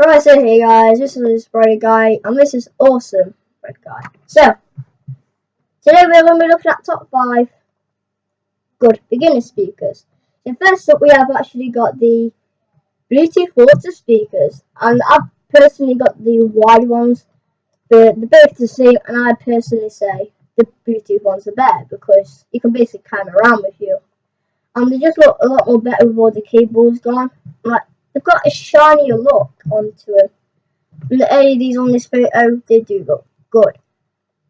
Alright, so hey guys, this is Bright Guy, and this is awesome Bright Guy. So, today we're going to be looking at top 5 good beginner speakers. So first up we have actually got the Bluetooth water speakers, and I've personally got the wide ones. They're both the same, and I personally say the Bluetooth ones are better because you can basically carry them around with you. And they just look a lot more better with all the cables gone. Like, they've got a shinier look onto them. And the LEDs on this photo, they do look good.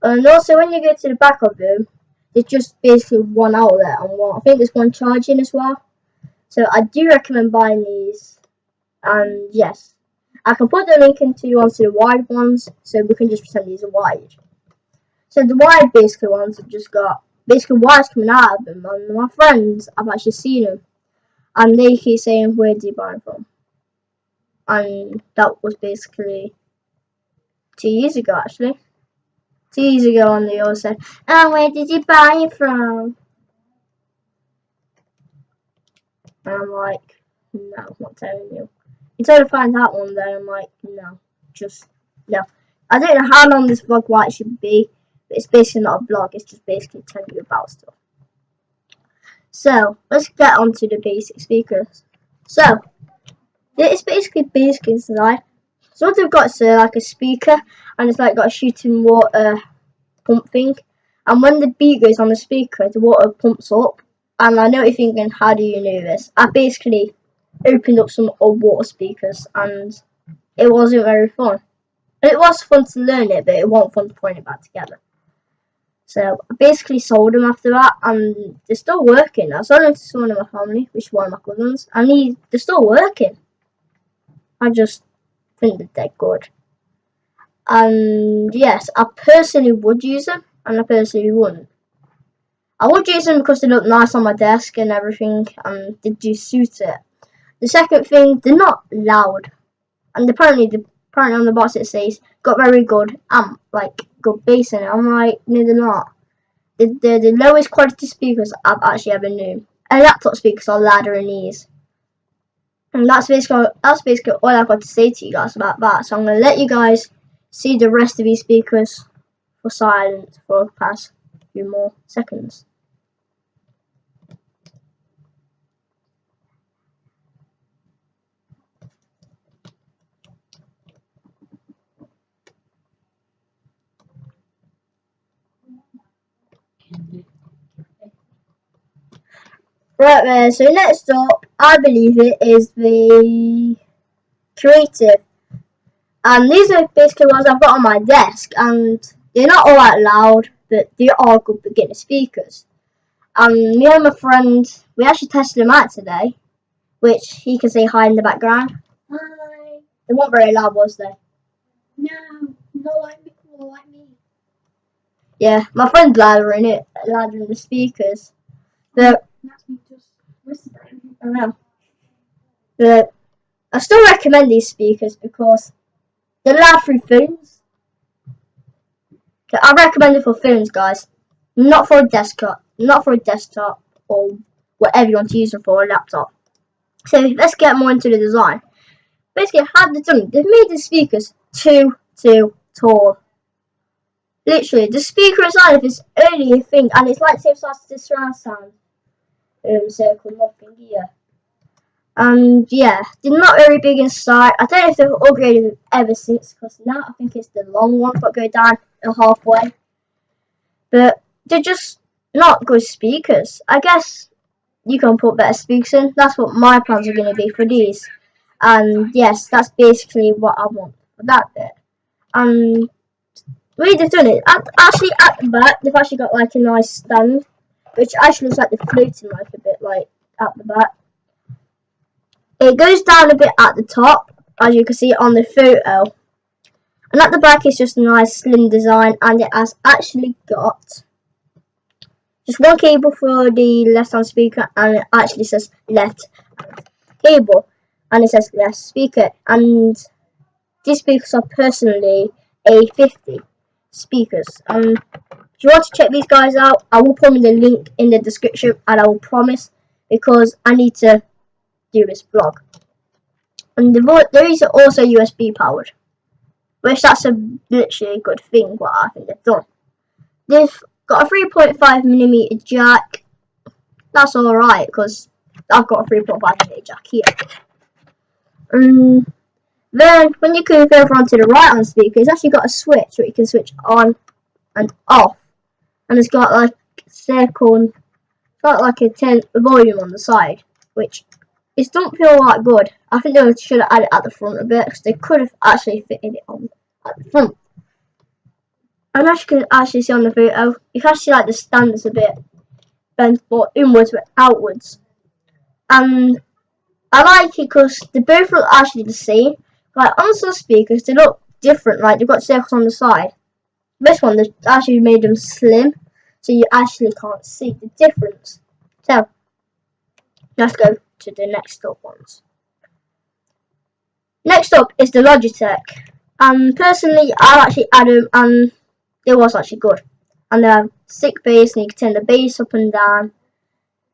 And also when you go to the back of them, there's just basically one outlet and one. I think there's one charging as well. So I do recommend buying these. And yes, I can put the link into you onto the wide ones, so we can just pretend these are wide. So the wide basically ones have just got basically wires coming out of them, and my friends, I've actually seen them, and they keep saying, where do you buy them from? And that was basically 2 years ago, actually. 2 years ago, and they all said, oh, where did you buy it from? And I'm like, no, I'm not telling you. Until I find that one, then I'm like, no, just no. I don't know how long this vlog might should be, but it's basically not a vlog, it's just basically telling you about stuff. So, let's get on to the basic speakers. So, it's basically basic inside. So what they've got is like a speaker, and it's like got a shooting water pump thing. And when the beat goes on the speaker, the water pumps up. And I know you're thinking, how do you know this? I basically opened up some old water speakers, and it wasn't very fun. It was fun to learn it, but it wasn't fun to point it back together. So I basically sold them after that, and they're still working. I sold them to someone in my family, which is one of my cousins, and they're still working. I just think that they're good. And yes, I personally would use them, and I personally wouldn't. I would use them because they look nice on my desk and everything, and they do suit it. The second thing, they're not loud, and apparently on the box it says got very good like good bass in it. I'm like, no, they're not. They're the lowest quality speakers I've actually ever known. And laptop speakers are louder than these. And that's basically all I've got to say to you guys about that. So I'm gonna let you guys see the rest of these speakers for silence for the past few more seconds. Right there, so next up, I believe it is the Creative. And these are basically ones I've got on my desk, and they're not all that loud, but they are good beginner speakers. And me and my friend, we actually tested them out today, which he can say hi in the background. Hi. They weren't very loud, was they? No, not like me, not like me. Yeah, my friend's louder in the speakers. But That's me just whispering. I don't know. But I still recommend these speakers because they're loud through phones. I recommend it for phones, guys. Not for a desktop. Not for a desktop or whatever you want to use them for, a laptop. So let's get more into the design. Basically, how they've done it, they've made the speakers too tall. Literally, the speaker inside of this only a thing, and it's like the same size as the surround sound circle, nothing here. And yeah, they're not very big inside. I don't know if they've upgraded it ever since, because now I think it's the long ones that go down halfway. But they're just not good speakers. I guess you can put better speakers in. That's what my plans are going to be for these. And yes, that's basically what I want for that bit. And really, they've done it. Actually, at the back, they've actually got like a nice stand, which actually looks like they're floating like a bit, like at the back. It goes down a bit at the top, as you can see on the photo. And at the back is just a nice slim design, and it has actually got just one cable for the left hand speaker, and it actually says left cable, and it says left speaker. And these speakers are personally A50 speakers. If you want to check these guys out, I will put the link in the description, and I will promise, because I need to do this vlog. And there is also USB powered, which that's literally a good thing. What I think they've done. They've got a 3.5mm jack. That's alright because I've got a 3.5mm jack here. Then when you move over onto the right on the speaker, it's actually got a switch where you can switch on and off, and it's got like a 10 volume on the side, which it don't feel that good. I think they should have added it at the front a bit because they could have actually fitted it on at the front. And as you can actually see on the photo, you can actually like the stand is a bit bent more inwards but outwards. And I like it because they both look actually the same. Like on some speakers, they look different. Like they've got circles on the side. This one, they actually made them slim, so you actually can't see the difference. So let's go to the next up ones. Next up is the Logitech. Personally, I actually had them, and it was actually good. And they have sick bass, and you can turn the bass up and down.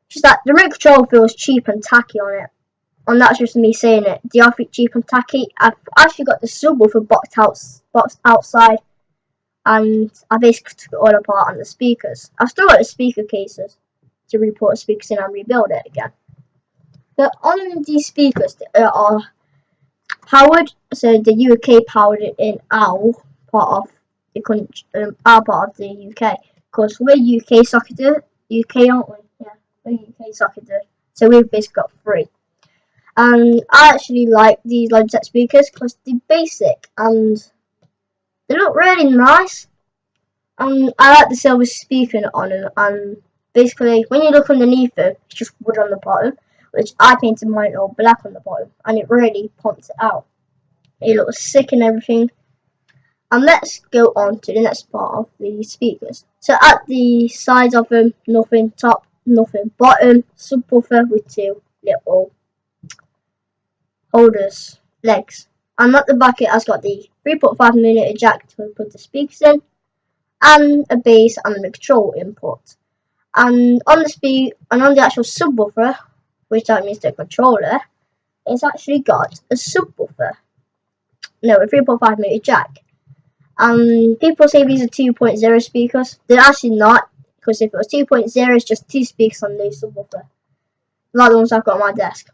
Just that the remote control feels cheap and tacky on it. And that's just me saying it. Do I think cheap and tacky? I've actually got the subwoofer boxed outside, and I basically took it all apart on the speakers. I've still got the speaker cases to re-put the speakers in and rebuild it again. But on these speakers are powered, so the UK powered it in our part of the country, our part of the UK, because we're UK socketed, UK aren't we? Yeah, we're UK socketed, so we've basically got 3. And I actually like these Logitech speakers because they're basic and they look really nice. And I like the silver speaker on them, and basically when you look underneath it, it's just wood on the bottom, which I painted mine all black on the bottom, and it really pops it out. It looks sick and everything. And let's go on to the next part of the speakers. So at the sides of them, nothing top, nothing bottom, subwoofer with 2 little holders, legs. And at the back it has got the 3.5mm jack to put the speakers in, and a bass and the control input. And on the actual subwoofer, which that means the controller, it's actually got a subwoofer. No, a 3.5mm jack. People say these are 2.0 speakers. They're actually not, because if it was 2.0, it's just 2 speakers on the subwoofer. Like the ones I've got on my desk.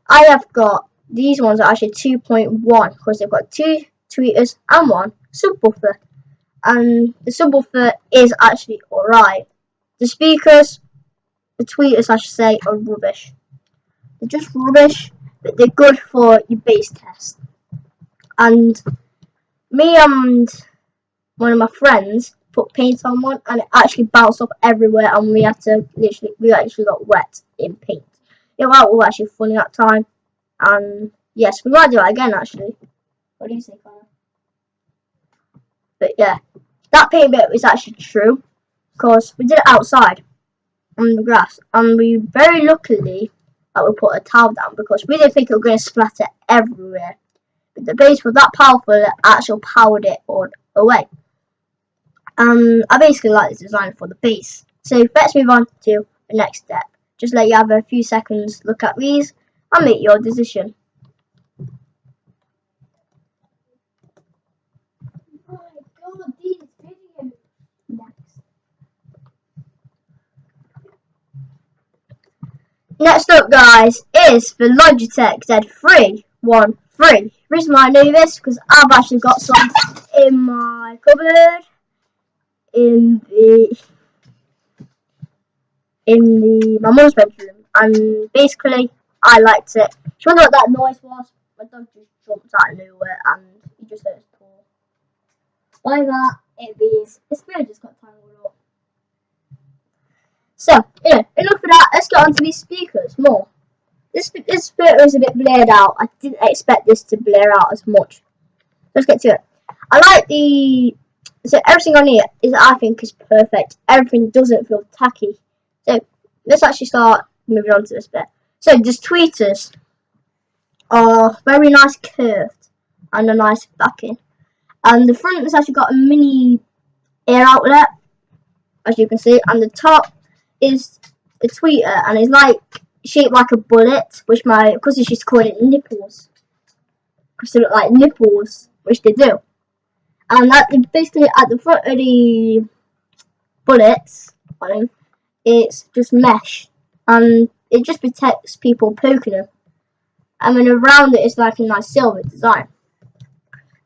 I have got, these ones are actually 2.1, because they've got 2 tweeters and 1 subwoofer. And the subwoofer is actually alright. The speakers, the tweeters I should say, are rubbish. They're just rubbish, but they're good for your bass test. And me and one of my friends put paint on one, and it actually bounced up everywhere, and we actually got wet in paint. It was actually funny that time, and yes, we might do it again actually. What do you say, Connor? But yeah, that paint bit was actually true, because we did it outside on the grass, and we very luckily that we put a towel down, because we didn't think it was going to splatter everywhere. But the bass was that powerful that actually powered it all away. I basically like this design for the bass. So let's move on to the next step. Just let you have a few seconds look at these and make your decision. Oh my god, these videos. Next up, guys, is the Logitech Z313. The reason why I know this because I've actually got some in my cupboard in my mum's bedroom, and basically I liked it. She wondered what that noise was. My dog just jumped out of nowhere and he just hurt his paw. By that, his spirit just got tangled up. So, yeah, enough of that. Let's get on to these speakers more. This speaker is a bit blared out. I didn't expect this to blare out as much. Let's get to it. I like so everything on here I think is perfect. Everything doesn't feel tacky. So let's actually start moving on to this bit. So these tweeters are very nice curved and a nice backing. And the front has actually got a mini air outlet, as you can see, and the top is a tweeter, and it's like shaped like a bullet, which my cousin used to call it nipples. because they look like nipples, which they do. And basically at the front of the bullets on them, it's just mesh, and it just protects people poking them. And then around it is like a nice silver design.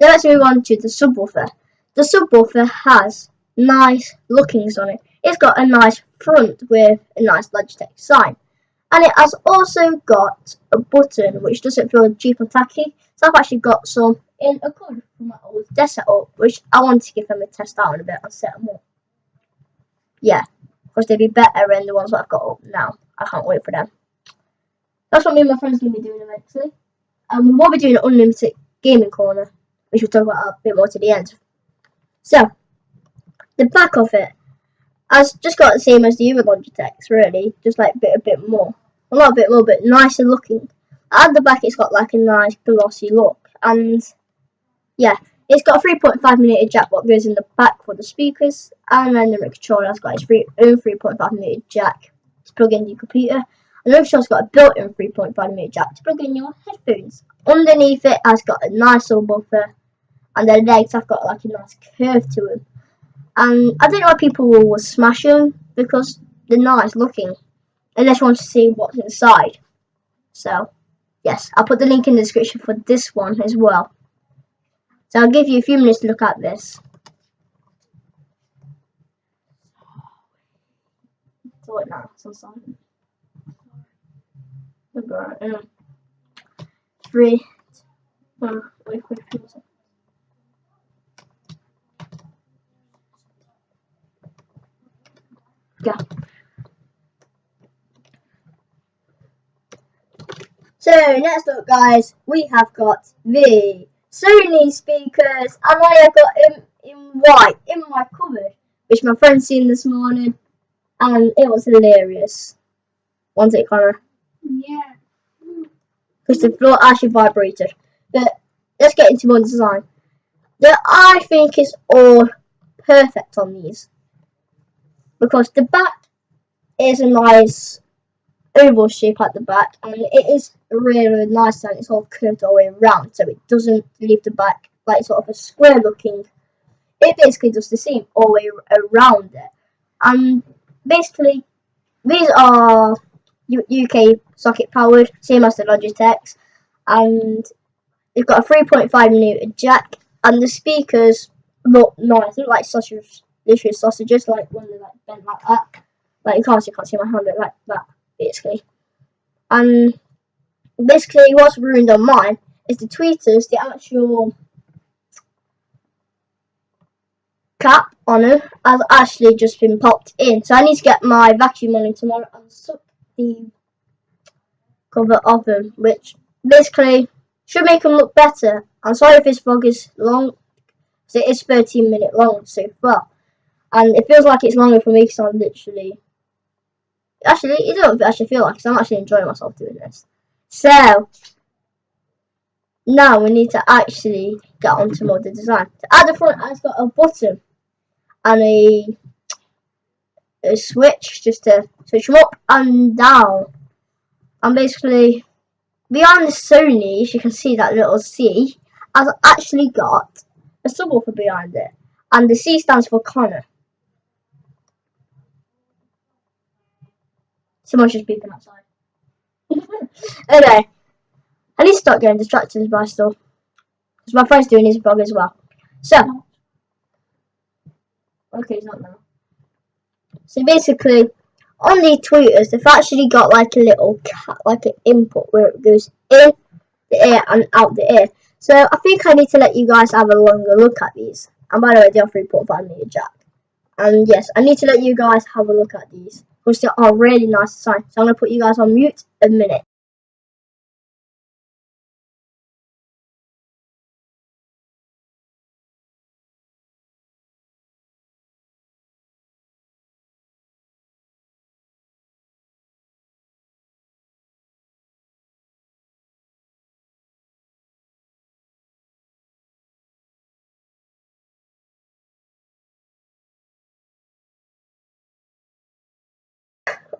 Then let's move on to the subwoofer. The subwoofer has nice lookings on it. It's got a nice front with a nice Logitech sign. And it has also got a button which doesn't feel cheap and tacky. So I've actually got some in a cupboard from my old desk setup, which I want to give them a test out in a bit and set them up. Yeah, because they'd be better than the ones that I've got up now. I can't wait for them. That's what me and my friends are going to be doing eventually. And we'll be doing an unlimited gaming corner, which we'll talk about a bit more to the end. So, the back of it has just got the same as the other Logitechs, really, just like a bit more. Well, not a bit more, but nicer looking. At the back, it's got like a nice glossy look, and yeah, it's got a 3.5mm jack that goes in the back for the speakers, and then the remote controller has got its own 3.5mm jack to plug in your computer. And the controller's got a built-in 3.5mm jack to plug in your headphones. Underneath it has got a nice subwoofer, and the legs have got like a nice curve to them. And I don't know why people will smash them, because they're nice looking, unless you want to see what's inside. So, yes, I'll put the link in the description for this one as well. So I'll give you a few minutes to look at this. So what now? It's on silent. Right, 3. Wait. Go. So next up, guys, we have got the Sony speakers, and I have got them in white in my cupboard, which my friend seen this morning, and it was hilarious. Wasn't it, Connor? Yeah. Because the floor actually vibrated. But let's get into one design that I think is all perfect on these, because the back is a nice oval shape at the back, and it is really nice, and it's all curved all the way around, so it doesn't leave the back like sort of a square looking. It basically does the same all the way around it. And basically these are UK socket powered, same as the Logitechs, and they've got a 3.5mm jack, and the speakers look nice. They look like sausages, literally sausages, like when they're like bent like that. Like you can't see my hand, but like that, basically. And basically what's ruined on mine is the tweeters, the actual cap on it has actually just been popped in. So I need to get my vacuum on it tomorrow and suck the cover off them, which basically should make them look better. I'm sorry if this vlog is long, so it is 13-minute long so far. And it feels like it's longer for me because I'm literally... Actually, it don't actually feel like it, I'm actually enjoying myself doing this. So, now we need to actually get on to more of the design. So at the front, it's got a button and a switch just to switch them up and down. And basically, behind the Sony, as you can see that little C, has actually got a subwoofer behind it. And the C stands for Connor. Someone's just beeping outside. Okay, I need to start getting distracted by stuff, because my friend's doing his vlog as well. So, okay, it's not now. So basically, on the tweeters, they've actually got like a little like an input where it goes in the ear and out the ear. So I think I need to let you guys have a longer look at these. And by the way, they are 3.5mm jack. And yes, I need to let you guys have a look at these, because they are really nice design. So I'm going to put you guys on mute a minute.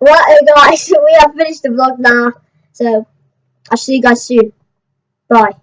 Right, guys, we have finished the vlog now. So I'll see you guys soon. Bye.